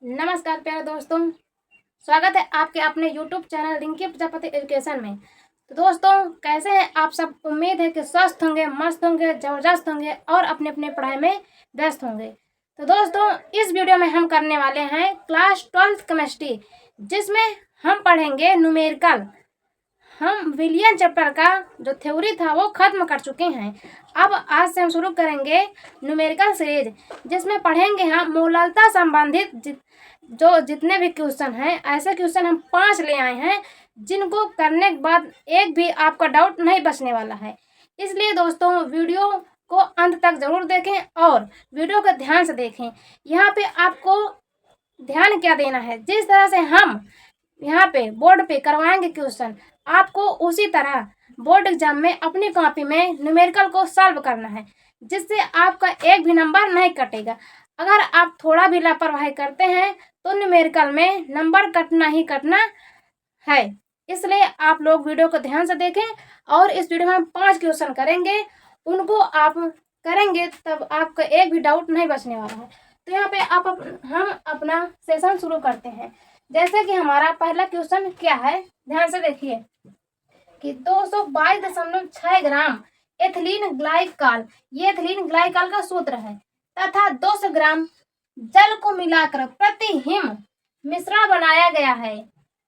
नमस्कार प्यारे दोस्तों, स्वागत है आपके अपने YouTube channel Rinki Prajapati education में। तो दोस्तों, कैसे हैं आप सब? उम्मीद है कि स्वस्थ होंगे, मस्त होंगे, जबरदस्त होंगे और अपने अपने पढ़ाई में व्यस्त होंगे। तो दोस्तों, इस वीडियो में हम करने वाले हैं क्लास 12th केमिस्ट्री, जिसमें हम पढ़ेंगे न्यूमेरिकल। हम विलियन चैप्टर का जो थ्योरी था वो खत्म कर चुके हैं। अब आज से हम शुरू करेंगे न्यूमेरिकल सीरीज, जिसमें पढ़ेंगे हम मोलरता संबंधित जितने भी क्वेश्चन हैं। ऐसे क्वेश्चन हम 5 ले आए हैं, जिनको करने के बाद एक भी आपका डाउट नहीं बचने वाला है। इसलिए दोस्तों, वीडियो को अंत तक जरूर देखें और वीडियो को ध्यान से देखें। यहाँ पे आपको ध्यान क्या देना है, जिस तरह से हम यहाँ पे बोर्ड पे करवाएंगे क्वेश्चन, आपको उसी तरह बोर्ड एग्जाम में अपनी कॉपी में न्यूमेरिकल को सॉल्व करना है, जिससे आपका एक भी नंबर नहीं कटेगा। अगर आप थोड़ा भी लापरवाही करते हैं तो न्यूमेरिकल में नंबर कटना ही कटना है। इसलिए आप लोग वीडियो को ध्यान से देखें और इस वीडियो में हम 5 क्वेश्चन करेंगे, उनको आप करेंगे तब आपका एक भी डाउट नहीं बचने वाला है। तो यहाँ पे हम अपना सेशन शुरू करते हैं। जैसे कि हमारा पहला क्वेश्चन क्या है, ध्यान से देखिए कि 222.6 ग्राम एथिलीन ग्लाइकॉल, ये एथिलीन ग्लाइकॉल का सूत्र है, तथा 200 ग्राम जल को मिलाकर प्रति हिम मिश्रण बनाया गया है।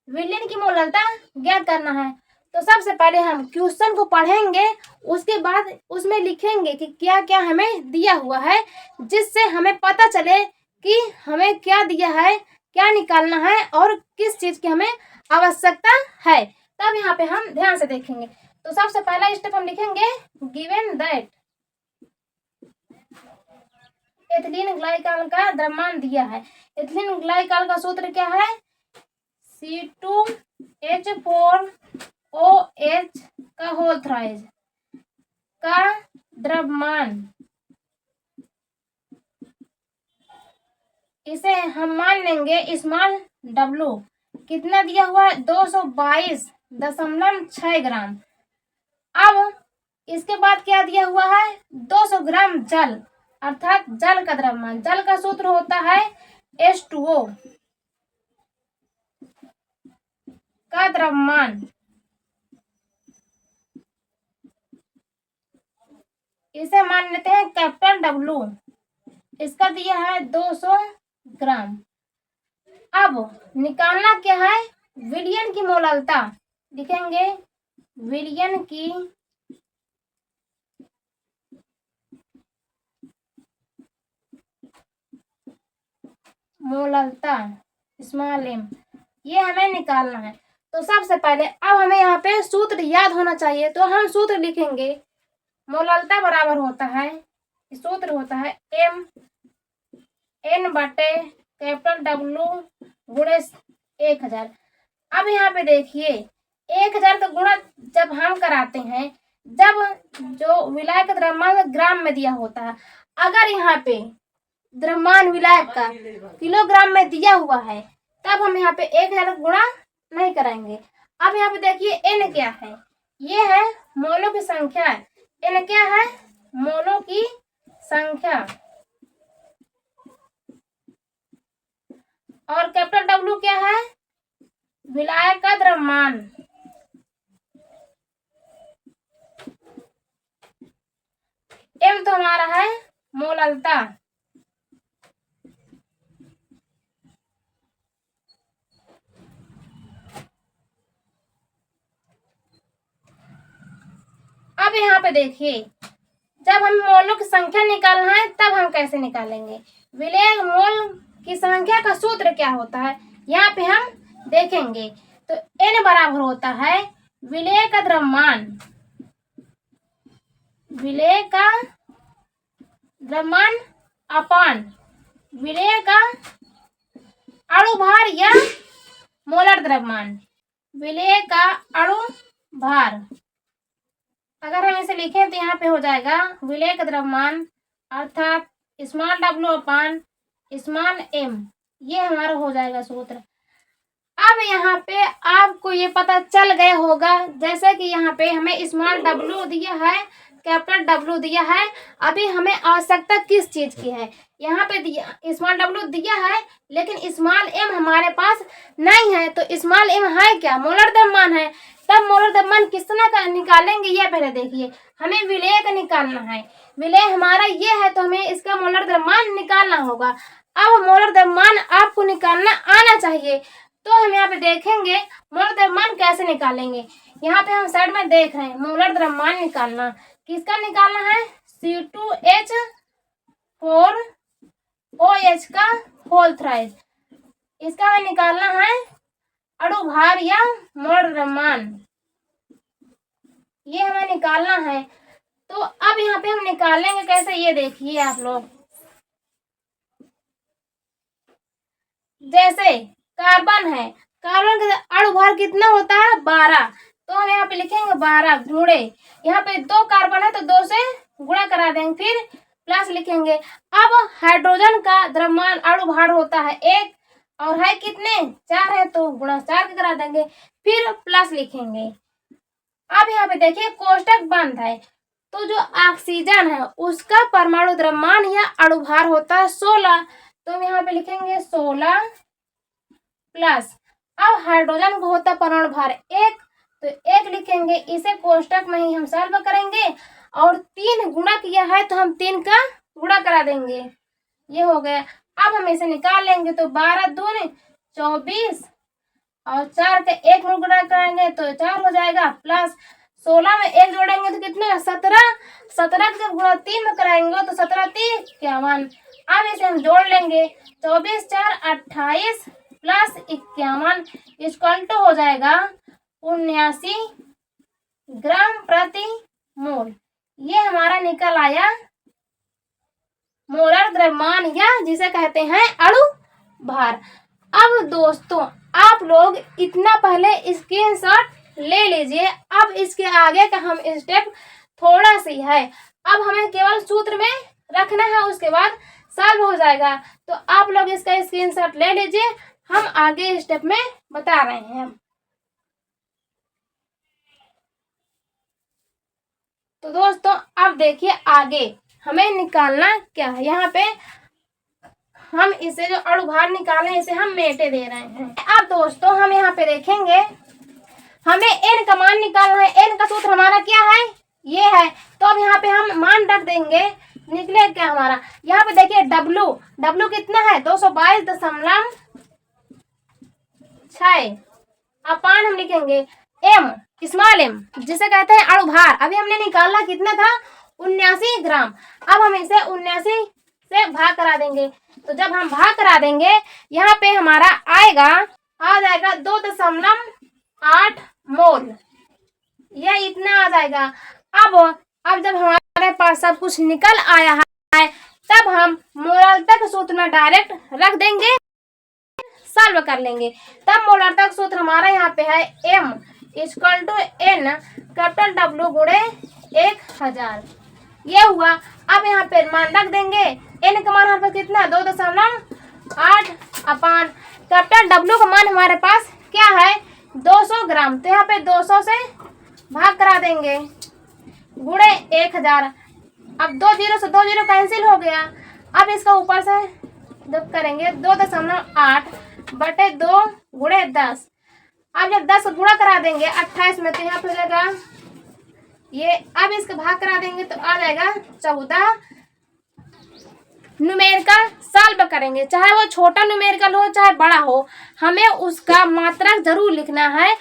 विलयन की मोलरता ज्ञात करना है। तो सबसे पहले हम क्वेश्चन को पढ़ेंगे, उसके बाद उसमें लिखेंगे कि क्या क्या हमें दिया हुआ है, जिससे हमें पता चले कि हमें क्या दिया है, क्या निकालना है और किस चीज की हमें आवश्यकता है। तब यहाँ पे हम ध्यान से देखेंगे। तो सबसे पहला स्टेप हम लिखेंगे, गिवन दैट एथिलीन ग्लाइकॉल का द्रव्यमान दिया है। एथिलीन ग्लाइकॉल का सूत्र क्या है? C2H4OH का होल थ्राइज का द्रव्यमान, इसे हम मान लेंगे स्मॉल w। कितना दिया हुआ है? 222.6 ग्राम। अब इसके बाद क्या दिया हुआ है? 200 ग्राम जल, अर्थात जल का द्रव्यमान। जल का सूत्र होता है H2O का द्रव्यमान, इसे मान लेते हैं कैपिटल W। इसका दिया है 200 ग्राम। अब निकालना क्या है? विलयन की मोलरता लिखेंगे, विलयन की मोलरता स्मॉल m, ये हमें निकालना है। तो सबसे पहले अब हमें यहाँ पे सूत्र याद होना चाहिए, तो हम सूत्र लिखेंगे। मोलरता बराबर होता है, सूत्र होता है M/कैपिटल W गुणे 1000। अब यहाँ पे देखिए 1000 का गुणा जब हम कराते हैं, जब जो विलायक का द्रव्यमान ग्राम में दिया होता है, अगर यहाँ पे द्रव्यमान विलायक का किलोग्राम में दिया हुआ है, तब हम यहाँ पे 1000 गुणा नहीं कराएंगे। अब यहाँ पे देखिए n क्या है? ये है मोलों की संख्या। n क्या है? मोलों की संख्या। और कैपिटल W क्या है? विलायक का द्रव्यमान। m तो हमारा है मोलरता। अब यहाँ पे देखिए, जब हम मोलों की संख्या निकालना है तब हम कैसे निकालेंगे? विलयन मोल की संख्या का सूत्र क्या होता है, यहाँ पे हम देखेंगे। तो n बराबर होता है विलय का द्रव्यमान, विलय का द्रव्यमान अपान विलय का अणु भार या मोलर द्रव्यमान, विलय का अणु भार। अगर हम इसे लिखें तो यहाँ पे हो जाएगा विलय का द्रव्यमान अर्थात स्मॉल w अपान स्मॉल m, ये हमारा हो जाएगा सूत्र। अब यहाँ पे आपको ये पता चल गया होगा, जैसे कि यहाँ पे हमें स्मॉल w दिया है कैपिटल W दिया है। अभी हमें आवश्यकता किस चीज की है, यहाँ पे दिया स्मॉल w दिया है, लेकिन स्मॉल m हमारे पास नहीं है। तो स्मॉल m है क्या, मोलर द्रव्यमान है। तब मोलर द्रव्यमान किस तरह का निकालेंगे, ये पहले देखिए। हमें विलेय का निकालना है, विलेय हमारा ये है, तो हमें इसका मोलर द्रव्यमान निकालना होगा। अब मोलर द्रव्यमान आपको निकालना आना चाहिए, तो हम यहाँ पे देखेंगे मोलर द्रव्यमान कैसे निकालेंगे। यहाँ पे हम साइड में देख रहे हैं मोलर द्रव्यमान निकालना, किसका निकालना है, C2H4OH का होल थ्राइस, इसका हमें निकालना है अणुभार या मोलर द्रव्यमान, ये हमें निकालना है। तो अब यहाँ पे हम निकालेंगे कैसे, ये देखिए आप लोग। जैसे कार्बन है, कार्बन का अणुभार कितना होता है, 12, तो हम यहाँ पे लिखेंगे 12 गुणे, यहाँ पे 2 कार्बन है तो 2 से गुणा करा देंगे, फिर प्लस लिखेंगे। अब हाइड्रोजन का द्रव्यमान अणुभार होता है 1 और है कितने, 4 है, तो गुणा 4 करा देंगे, फिर प्लस लिखेंगे। अब यहाँ पे देखिए कोष्टक बंद है, तो जो ऑक्सीजन है उसका परमाणु द्रव्यमान या अणुभार होता है 16, तो हम यहाँ पे लिखेंगे 16 प्लस। अब हाइड्रोजन को होता है परमाणु भार 1, तो 1 लिखेंगे, इसे कोष्टक में ही हम सॉल्व करेंगे, और 3 गुणा किया है तो हम 3 का गुणा करा देंगे, ये हो गया। अब हम इसे निकाल लेंगे, तो 12 दूनी 24 और 4 के 1 में गुणा करेंगे तो 4 हो जाएगा, प्लस 16 में 1 जोड़ेंगे तो कितने 17, 17 के जब गुणा 3 में कराएंगे तो 17 3 51। अब इसे हम जोड़ लेंगे, 24 4 28 प्लस 51 इक्वल टू हो जाएगा 79 ग्राम प्रति मोल। ये हमारा निकल आया मोलर द्रव्यमान, या जिसे कहते हैं अणु भार। अब दोस्तों आप लोग इतना पहले स्क्रीनशॉट ले लीजिए। अब इसके आगे का हम स्टेप थोड़ा सी है, अब हमें केवल सूत्र में रखना है, उसके बाद सॉल्व हो जाएगा। तो आप लोग इसका स्क्रीनशॉट ले लीजिए, हम आगे स्टेप में बता रहे हैं। तो दोस्तों अब देखिए आगे हमें निकालना क्या है। यहाँ पे हम इसे जो अणुभार निकाले इसे हम मेटे दे रहे हैं। अब दोस्तों हम यहाँ पे देखेंगे हमें n का मान निकालना है। n का सूत्र हमारा क्या है, ये है, तो अब यहाँ पे हम मान रख देंगे, निकले क्या हमारा। यहाँ पे देखिए W कितना है 222.6 अपान हम लिखेंगे m स्मॉल m जिसे कहते हैं अणुभार। अभी हमने निकाला कितना था 79 ग्राम। अब हम इसे 79 से भाग करा देंगे, तो जब हम भाग करा देंगे यहाँ पे हमारा आ जाएगा 2.8 मोल, यह इतना आ जाएगा। अब जब हमारे पास सब कुछ निकल आया है तब हम मोलरता के सूत्र में डायरेक्ट रख देंगे, सॉल्व कर लेंगे। तब मोलरता का सूत्र हमारा यहाँ पे है m equal to n capital W गुणे 1000, ये हुआ। अब यहाँ पे मान रख देंगे, n का मान हमारे पास कितना 2.8 अपान कैपिटल W का मान हमारे पास क्या है 200 ग्राम, तो यहाँ पे 200 से भाग करा देंगे गुणे 1000। अब 2 0 से 2 0 कैंसिल हो गया। अब इसका ऊपर से जब करेंगे 2.8 बटे 2 गुणे 10। अब जब 10 गुणा करा देंगे 28 में, तो यहाँ पे हो जाएगा ये। अब इसका भाग करा देंगे तो आ जाएगा 14। न्यूमेरिकल सॉल्व करेंगे, चाहे वो छोटा न्यूमेरिकल हो चाहे बड़ा हो, हमें उसका मात्रक जरूर लिखना है।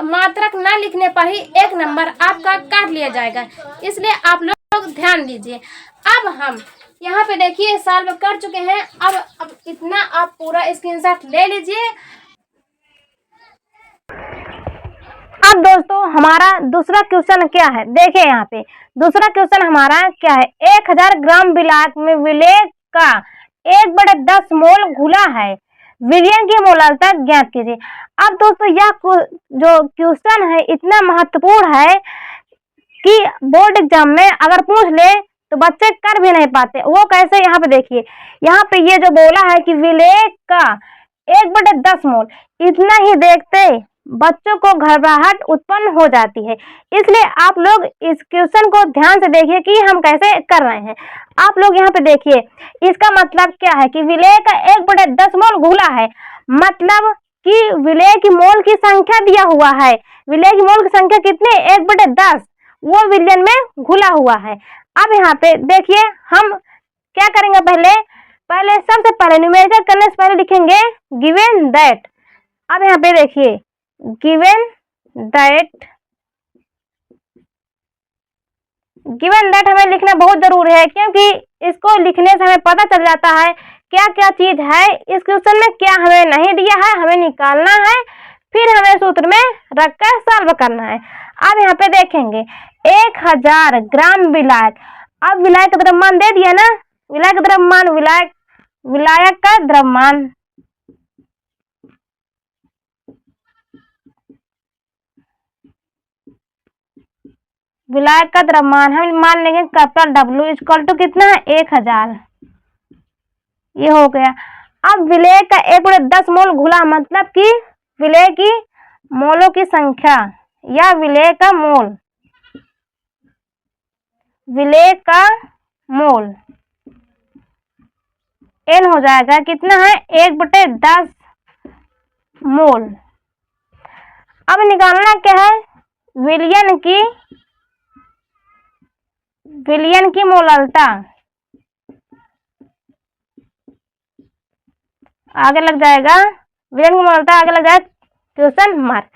मात्रक ना लिखने पर ही 1 नंबर आपका काट लिया जाएगा, इसलिए आप लोग ध्यान दीजिए। अब हम यहाँ पे देखिए सॉल्व कर चुके हैं। अब इतना आप पूरा स्क्रीनशॉट ले लीजिए। अब दोस्तों हमारा दूसरा क्वेश्चन क्या है, देखिए यहाँ पे दूसरा क्वेश्चन हमारा क्या है, 1000 ग्राम विलायक में विलेय का 1/10 मोल घुला है, विलयन की मोलरता ज्ञात कीजिए। अब दोस्तों यह जो क्वेश्चन है इतना महत्वपूर्ण है कि बोर्ड एग्जाम में अगर पूछ ले तो बच्चे कर भी नहीं पाते। वो कैसे, यहाँ पे देखिए, यहाँ पे ये जो बोला है कि विलेय का 1/10 मोल, इतना ही देखते बच्चों को घबराहट उत्पन्न हो जाती है। इसलिए आप लोग इस क्वेश्चन को ध्यान से देखिए कि हम कैसे कर रहे हैं। आप लोग यहाँ पे देखिए, इसका मतलब क्या है कि विलेय का 1/10 मोल घुला है, मतलब कि विलेय की मोल की संख्या दिया हुआ है। विलेय की मोल की संख्या कितनी? 1/10, वो विलयन में घुला हुआ है। अब यहाँ पे देखिए हम क्या करेंगे, पहले सबसे पहले न्यूमेरिकल करने से पहले लिखेंगे गिवन दैट। अब यहाँ पे देखिए गिवन दैट हमें लिखना बहुत जरूरी है, क्योंकि इसको लिखने से हमें पता चल जाता है क्या क्या चीज है इस क्वेश्चन में, क्या हमें नहीं दिया है, हमें निकालना है, फिर हमें सूत्र में रखकर सॉल्व करना है। अब यहाँ पे देखेंगे 1000 ग्राम विलायक। अब विलायक का द्रव्यमान दे दिया ना, विलायक का द्रव्यमान, विलायक का द्रव्यमान हम मान लेंगे कैपिटल W इक्वल टू कितना है? 1000। ये हो गया। अब विलेय का 1/10 मोल घुला, मतलब कि विलेय की मोलों की संख्या या विलेय का मोल N हो जाएगा कितना है? 1/10 मोल। अब निकालना क्या है? विलयन की मोललता। आगे लग जाएगा विलयन की मोललता, आगे लग जाएगा क्वेश्चन मार्क।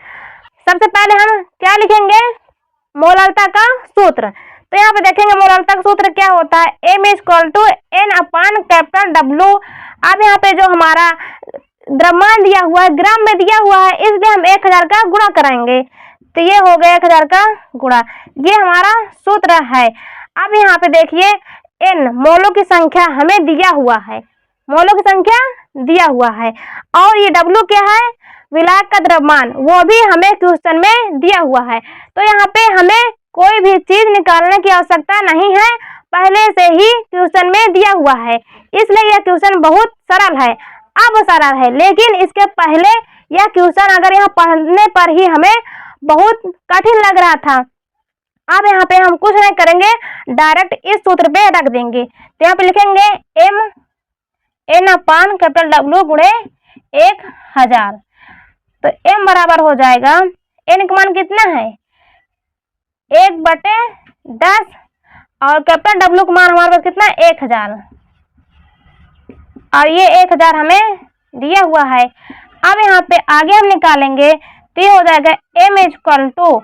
सबसे पहले हम क्या लिखेंगे? मोललता का सूत्र। तो यहाँ पे देखेंगे मोललता का सूत्र क्या होता है? M इक्वल टू N अपान कैपिटल W। अब यहाँ पे जो हमारा द्रव्यमान दिया हुआ है ग्राम में दिया हुआ है, इसलिए हम 1000 का गुणा कराएंगे। तो ये हो गया 1000 का गुणा, ये हमारा सूत्र है। अब यहाँ पे देखिए N मोलों की संख्या हमें दिया हुआ है, मोलों की संख्या दिया हुआ है, और ये W क्या है? विलायक का द्रव्यमान, वो भी हमें क्वेश्चन में दिया हुआ है। तो यहाँ पे हमें कोई भी चीज निकालने की आवश्यकता नहीं है, पहले से ही क्वेश्चन में दिया हुआ है, इसलिए यह क्वेश्चन बहुत सरल है। अब सरल है, लेकिन इसके पहले यह क्वेश्चन अगर यहाँ पढ़ने पर ही हमें बहुत कठिन लग रहा था। अब यहाँ पे हम कुछ नहीं करेंगे, डायरेक्ट इस सूत्र पे रख देंगे। तो यहाँ पे लिखेंगे N अपान कैपिटल W गुणे 1000। तो M बराबर हो जाएगा, N का मान कितना है? 1/10, और कैपिटल W का मान हमारे पास कितना है? 1000, और ये 1000 हमें दिया हुआ है। अब यहाँ पे आगे हम निकालेंगे, तो ये हो जाएगा M इक्वल टू,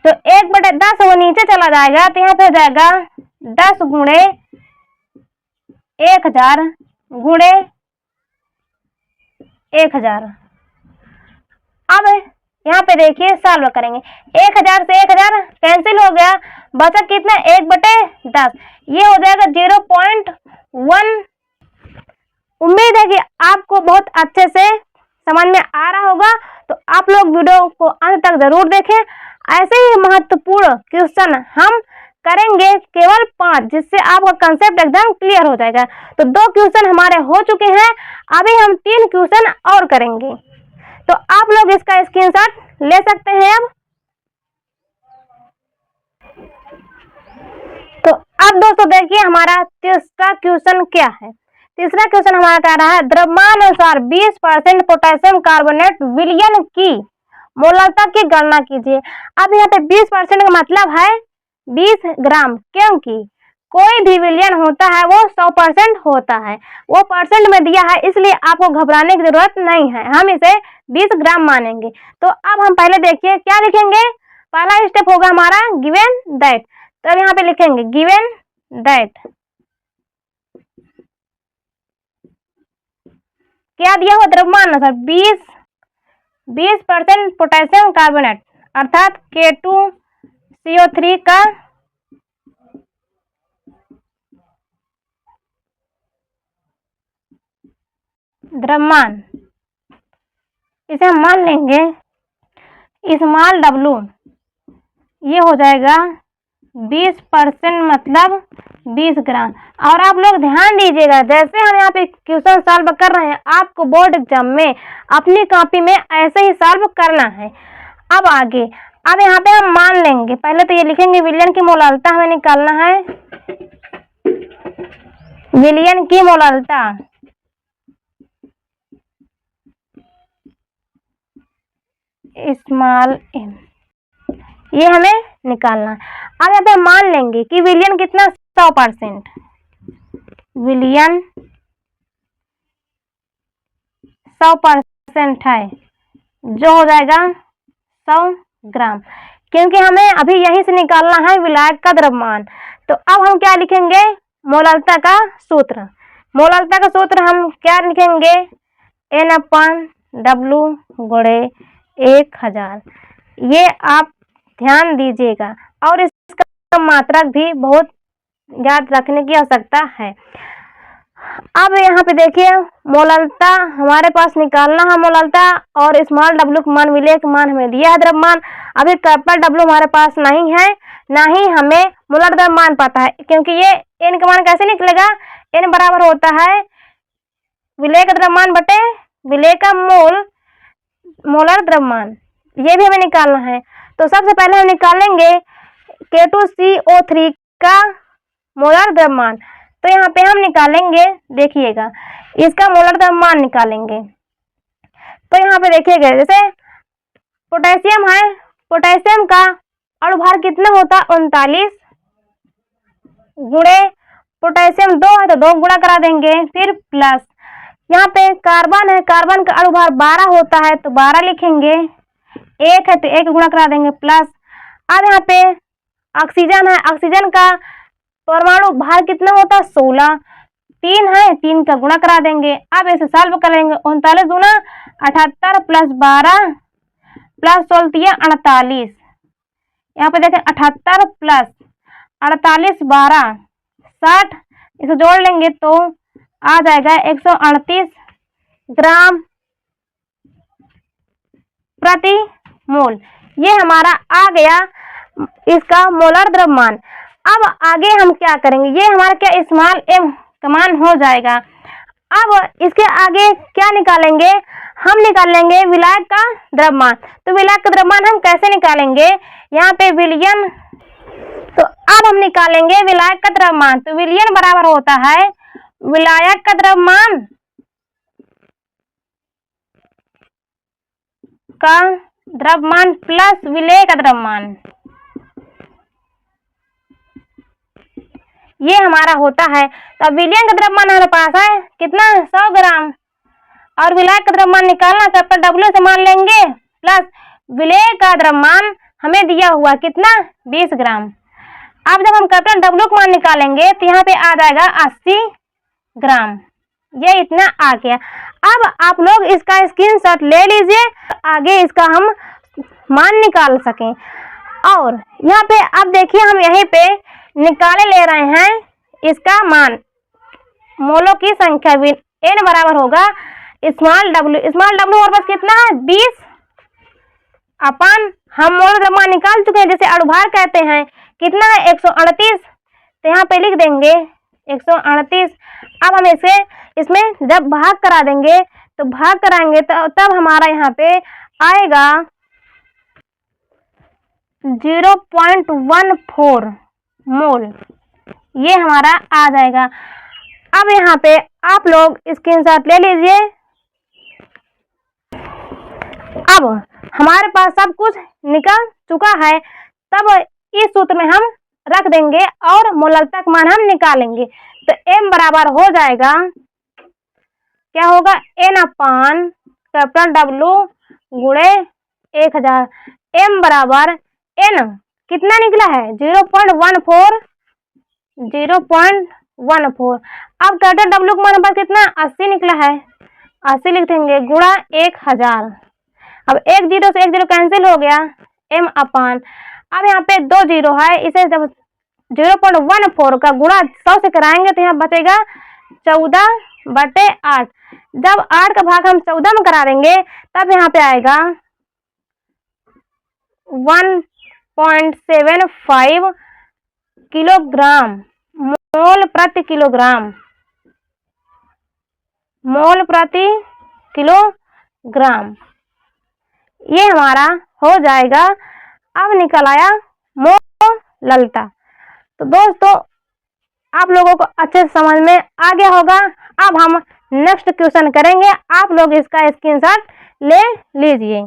तो 1/10 वो नीचे चला जाएगा, तो यहाँ पे हो जाएगा 10 गुणे 1000 गुणे 1000। अब यहाँ पे देखिए सॉल्व करेंगे, 1000 से 1000 कैंसिल हो गया, बचा कितना? 1/10, ये हो जाएगा 0.1। उम्मीद है कि आपको बहुत अच्छे से समझ में आ रहा होगा, तो आप लोग वीडियो को अंत तक जरूर देखें। ऐसे ही महत्वपूर्ण क्वेश्चन हम करेंगे केवल 5, जिससे आपका कंसेप्ट एकदम क्लियर हो जाएगा। तो 2 क्वेश्चन हमारे हो चुके हैं, अभी हम 3 क्वेश्चन और करेंगे, तो आप लोग इसका स्क्रीनशॉट ले सकते हैं। तो अब दोस्तों देखिए हमारा तीसरा क्वेश्चन क्या है। तीसरा क्वेश्चन हमारा कह रहा है द्रव्यमान अनुसार 20% पोटेशियम कार्बोनेट विलयन की मोललता की गणना कीजिए। अब यहाँ पे 20% का मतलब है 20 ग्राम, क्योंकि कोई भी विलयन होता है वो 100% होता है, वो परसेंट में दिया है, इसलिए आपको घबराने की जरूरत नहीं है, हम इसे 20 ग्राम मानेंगे। तो अब हम पहले देखिए क्या लिखेंगे। पहला स्टेप होगा हमारा गिवन दैट, तो अब यहाँ पे लिखेंगे गिवन दैट, क्या दिया हुआ? द्रव्यमान अनुसार 20% पोटेशियम कार्बोनेट अर्थात K2CO3 का द्रव्यमान, इसे हम मान लेंगे स्मॉल W, ये हो जाएगा 20% मतलब 20 ग्राम। और आप लोग ध्यान दीजिएगा, जैसे हम यहाँ पे क्वेश्चन सॉल्व कर रहे हैं, आपको बोर्ड एग्जाम में अपनी कॉपी में ऐसे ही सॉल्व करना है। अब आगे, अब यहाँ पे हम मान लेंगे, पहले तो ये लिखेंगे विलयन की मोलालता हमें निकालना है, विलयन की मोलालता, स्मॉल m, ये हमें निकालना है। अब यहाँ पे मान लेंगे कि विलयन कितना 100%, विलयन 100% है, जो हो जाएगा 100 ग्राम, क्योंकि हमें अभी यहीं से निकालना है विलायक का द्रव्यमान। तो अब हम क्या लिखेंगे, मोलालता का सूत्र, मोलालता का सूत्र हम क्या लिखेंगे, N/W गुणे 1000। ये आप ध्यान दीजिएगा और इसका मात्रक भी बहुत याद रखने की आवश्यकता है। अब यहाँ पे देखिए मोलालता हमारे पास निकालना है, मोलालता और स्मॉल w का मान, विलय का मान हमें दिया है द्रव्यमान। अभी कैपिटल W हमारे पास नहीं है, ना ही हमें मोलर द्रव्यमान पता है, क्योंकि ये n का मान कैसे निकलेगा, n बराबर होता है विलय का द्रव्यमान बटे विलय का मोलर द्रव्यमान, ये भी हमें निकालना है। तो सबसे पहले हम निकालेंगे K2CO3 का मोलर द्रव्यमान। तो यहाँ पे हम निकालेंगे, देखिएगा इसका मोलर द्रव्यमान निकालेंगे। तो यहाँ पे देखिएगा जैसे पोटेशियम है, पोटेशियम का अणुभार कितना होता है 39, गुणे पोटेशियम 2 है तो 2 गुणा करा देंगे, फिर प्लस यहाँ पे कार्बन है, कार्बन का अणुभार 12 होता है तो 12 लिखेंगे, 1 है तो 1 गुणा करा देंगे प्लस। अब यहाँ पे ऑक्सीजन है, ऑक्सीजन का परमाणु भार कितना होता है 16, 3 है 3 का गुणा करा देंगे। अब इसे सॉल्व करेंगे, 39 दूना 78 प्लस 12 प्लस 16 48, यहाँ पे देखें 78 प्लस 48 12 60, इसे जोड़ लेंगे तो आ जाएगा 138 ग्राम प्रति मोल। ये हमारा आ गया इसका मोलर द्रव्यमान। अब आगे हम क्या करेंगे, ये हमारा क्या स्मॉल m का मान हो जाएगा। अब इसके आगे क्या निकालेंगे, हम निकालेंगे विलायक का द्रव्यमान। तो विलायक का द्रव्यमान हम कैसे निकालेंगे, यहाँ पे विलयन, तो अब हम निकालेंगे विलायक का द्रव्यमान। तो विलयन बराबर होता है विलायक का द्रव्यमान प्लस विलेय का द्रव्यमान, ये हमारा होता है। तो विलयन का द्रव्यमान हमारे पास है कितना 100 ग्राम, और विलायक का द्रव्यमान निकालना कैपिटल W से मान लेंगे, प्लस विलेय का द्रव्यमान हमें दिया हुआ कितना 20 ग्राम। अब जब हम कैपिटल W का मान निकालेंगे तो यहाँ पे आ जाएगा 80 ग्राम, ये इतना आ गया। अब आप लोग इसका स्क्रीनशॉट ले लीजिए, आगे इसका हम मान निकाल सकें। और यहाँ पे अब देखिए हम यहीं पे निकाले ले रहे हैं इसका मान, मोलों की संख्या n बराबर होगा स्मॉल w, स्मॉल w हमारे पास कितना है 20 अपन, हम मोल द्रव्यमान निकाल चुके हैं, जैसे अणुभार कहते हैं कितना है 138, तो यहाँ पे लिख देंगे 138। अब हम इसे इसमें जब भाग करा देंगे तो भाग कराएंगे तो तब हमारा यहाँ पे आएगा 0.14 मोल, ये हमारा आ जाएगा। अब यहाँ पे आप लोग स्क्रीनशॉट ले लीजिए। अब हमारे पास सब कुछ निकल चुका है, तब इस सूत्र में हम रख देंगे और मोलरता का मान हम निकालेंगे। तो m बराबर हो जाएगा, क्या होगा N/कैपिटल W गुणे 1000। m बराबर n कितना निकला है 0.14, 0.14। अब कैपिटल W का मान पास कितना 80 निकला है, 80 लिख देंगे गुणा 1000। अब 1 0 से 1 0 कैंसिल हो गया, m/। अब यहाँ पे 2 0 है, इसे जब 0.14 का गुणा 100 से कराएंगे तो यहाँ बचेगा 14/8। जब 8 का भाग हम 14 में करा देंगे तब यहाँ पे आएगा 1.75 किलोग्राम, मोल प्रति किलोग्राम, मोल प्रति किलोग्राम। ये हमारा हो जाएगा। अब निकल आया मो ललता। तो दोस्तों आप लोगों को अच्छे से समझ में आ गया होगा। अब हम नेक्स्ट क्वेश्चन करेंगे, आप लोग इसका स्क्रीनशॉट ले लीजिए।